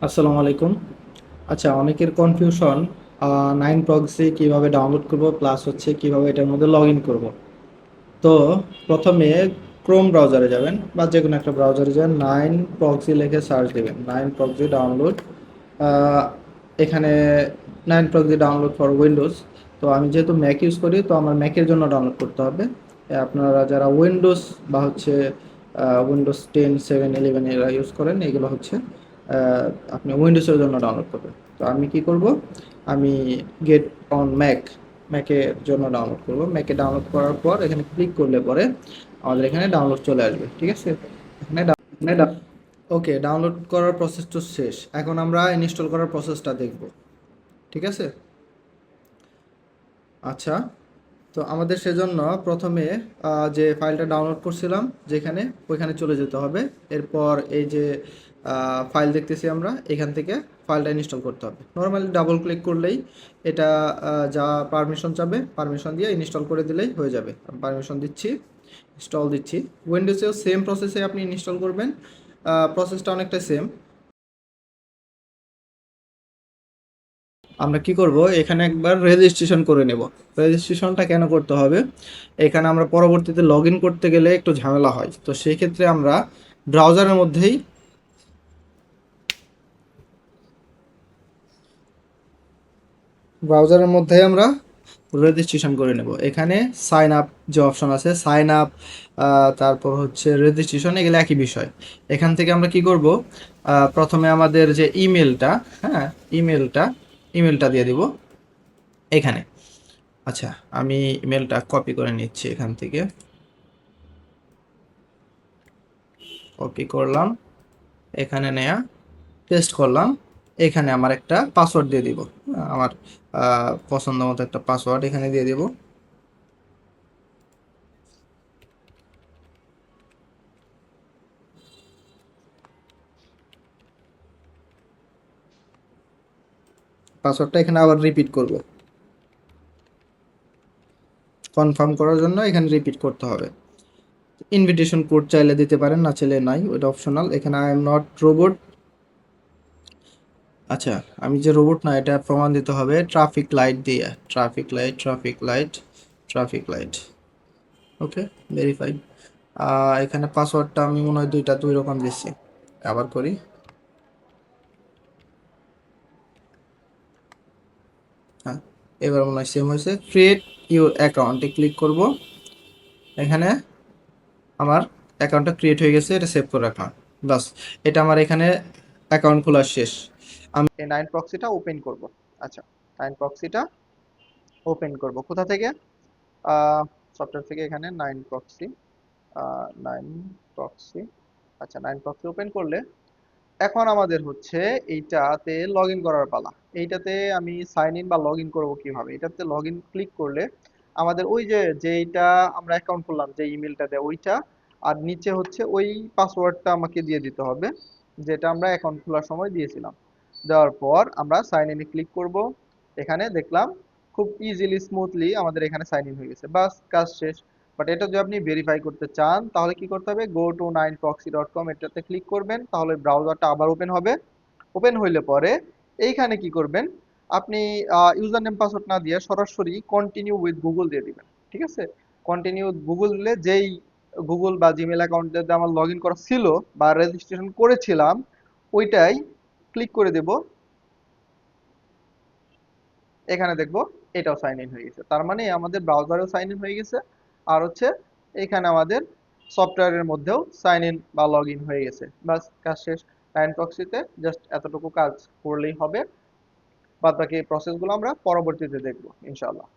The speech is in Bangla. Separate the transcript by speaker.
Speaker 1: আসসালামু আলাইকুম। আচ্ছা, অনেকের কনফিউশন নাইন প্রক্সি কিভাবে ডাউনলোড করব, প্লাস হচ্ছে কিভাবে এটার মধ্যে লগ ইন করবো। তো প্রথমে ক্রোম ব্রাউজারে যাবেন বা যে কোনো একটা ব্রাউজারে যাবেন, নাইন প্রক্সি লিখে সার্চ দেবেন, নাইন প্রক্সি ডাউনলোড। এখানে nine proxy download for Windows. তো আমি যেহেতু ম্যাক ইউজ করি, তো আমার ম্যাকের জন্য ডাউনলোড করতে হবে। আপনারা যারা উইন্ডোজ বা হচ্ছে উইন্ডোজ 10, 7, 11 এরা ইউজ করেন, এগুলো হচ্ছে আহ, আপনি উইন্ডোজের জন্য ডাউনলোড করবেন। তো আমি কি করব, আমি গেট অন ম্যাক, ম্যাকের জন্য ডাউনলোড করব। ম্যাকে ডাউনলোড করার পর এখানে ক্লিক করলে পরে আমাদের এখানে ডাউনলোড চলে আসবে। ঠিক আছে, এখানে ওকে, ডাউনলোড করার প্রসেস তো শেষ। এখন আমরা ইনস্টল করার প্রসেসটা দেখব। ঠিক আছে। আচ্ছা, তো আমাদের সেজন্য প্রথমে যে ফাইলটা ডাউনলোড করছিলাম যেখানে, ওইখানে চলে যেতে হবে। এরপর এই যে ফাইল দেখতেছি আমরা, এখান থেকে ফাইলটা ইনস্টল করতে হবে। নর্মালি ডাবল ক্লিক করলেই এটা যা পারমিশন চাবে, পারমিশন দিয়ে ইনস্টল করে দিলেই হয়ে যাবে। পারমিশন দিচ্ছি, ইনস্টল দিচ্ছি। উইন্ডোজেও সেম প্রসেসে আপনি ইনস্টল করবেন, প্রসেসটা অনেকটা সেম। আমরা কি করব, এখানে একবার রেজিস্ট্রেশন করে নেব। রেজিস্ট্রেশনটা কেন করতে হবে, এখানে আমরা পরবর্তীতে লগ ইন করতে গেলে একটু ঝামেলা হয়। তো সেই ক্ষেত্রে আমরা ব্রাউজারের মধ্যেই আমরা রেজিস্ট্রেশন করে নেব। এখানে সাইন আপ যে অপশন আছে, সাইন আপ, তারপর হচ্ছে রেজিস্ট্রেশন, এগুলো একই বিষয়। এখান থেকে আমরা কি করব, প্রথমে আমাদের যে ইমেলটা, হ্যাঁ, ইমেলটা ইমেলটা দিয়ে দিব এখানে। আচ্ছা, আমি ইমেলটা কপি করে নিচ্ছি এখান থেকে। কপি করলাম, এখানে নেয়া পেস্ট করলাম। এখানে আমার একটা পাসওয়ার্ড দিয়ে দিব, আমার পছন্দ মতো একটা পাসওয়ার্ড এখানে দিয়ে দিব। পাসওয়ার্ডটা এখানে আবার রিপিট করব, কনফার্ম করার জন্য এখানে রিপিট করতে হবে। ইনভিটেশন কোড চাইলে দিতে পারেন, না চাইলে নাই, ওটা অপশনাল। এখানে আই এম নট রোবট। আচ্ছা, আমি যে রোবট না, এটা প্রমাণ দিতে হবে ট্রাফিক লাইট দিয়ে। Traffic light, traffic light, traffic light. Okay, verified. এখানে পাসওয়ার্ডটা আমি মনে হয় দুইটা দুই রকম দিচ্ছি। আবার করি। হ্যাঁ, এবার মনে হয় সেম হয়েছে। ক্রিয়েট ইউর অ্যাকাউন্টে ক্লিক করব। এখানে আমার অ্যাকাউন্টটা ক্রিয়েট হয়ে গেছে, এটা সেভ করে রাখলাম। বাস, এটা আমার এখানে অ্যাকাউন্ট খোলা শেষ। আমি এই নাইন প্রক্সিটা ওপেন করব। আচ্ছা, নাইন প্রক্সিটা ওপেন করব কোথা থেকে, সফটওয়্যার থেকে। এখানে নাইন প্রক্সি, নাইন প্রক্সি। আচ্ছা, নাইন প্রক্সি ওপেন করলে এখন আমাদের হচ্ছে এইটাতে লগ ইন করার পালা। এইটাতে আমি সাইন ইন বা লগ ইন করবো কিভাবে, এটাতে লগ ইন ক্লিক করলে আমাদের ওই যে যেইটা আমরা অ্যাকাউন্ট করলাম, যে ইমেলটা দেয় ওইটা, আর নিচে হচ্ছে ওই পাসওয়ার্ডটা আমাকে দিয়ে দিতে হবে, যেটা আমরা অ্যাকাউন্ট খোলার সময় দিয়েছিলাম। দেওয়ার পর আমরা সাইন ইনে ক্লিক করব। এখানে দেখলাম খুব ইজিলি স্মুথলি আমাদের এখানে সাইন ইন হয়ে গেছে, বাস কাজ শেষ। বাট এটা যদি আপনি ভেরিফাই করতে চান তাহলে কি করতে হবে, গো টু 9proxy.com, এটাতে ক্লিক করবেন, তাহলে ব্রাউজারটা আবার ওপেন হবে। ওপেন হইলে পরে এইখানে কি করবেন, আপনি ইউজার নেম পাসওয়ার্ড না দিয়ে সরাসরি কন্টিনিউ উইথ গুগল দিয়ে দিবেন। ঠিক আছে, কন্টিনিউ গুগল দিলে যেই গুগল বা জিমেল অ্যাকাউন্টে আমার লগ ইন করা ছিল বা রেজিস্ট্রেশন করেছিলাম, ওইটাই ক্লিক করে দেব। এখানে দেখবো এটাও সাইন ইন হয়ে গেছে, তার মানে আমাদের ব্রাউজারেও সাইন ইন হয়ে গেছে, আর হচ্ছে এখানে আমাদের সফটওয়্যারের মধ্যেও সাইন ইন বা লগ ইন হয়ে গেছে। বাস, কাজ শেষ। লাইন প্রক্সিতে জাস্ট এতটুকু কাজ করলেই হবে। বাদ বাকি প্রসেসগুলো আমরা পরবর্তীতে দেখবো ইনশাআল্লাহ।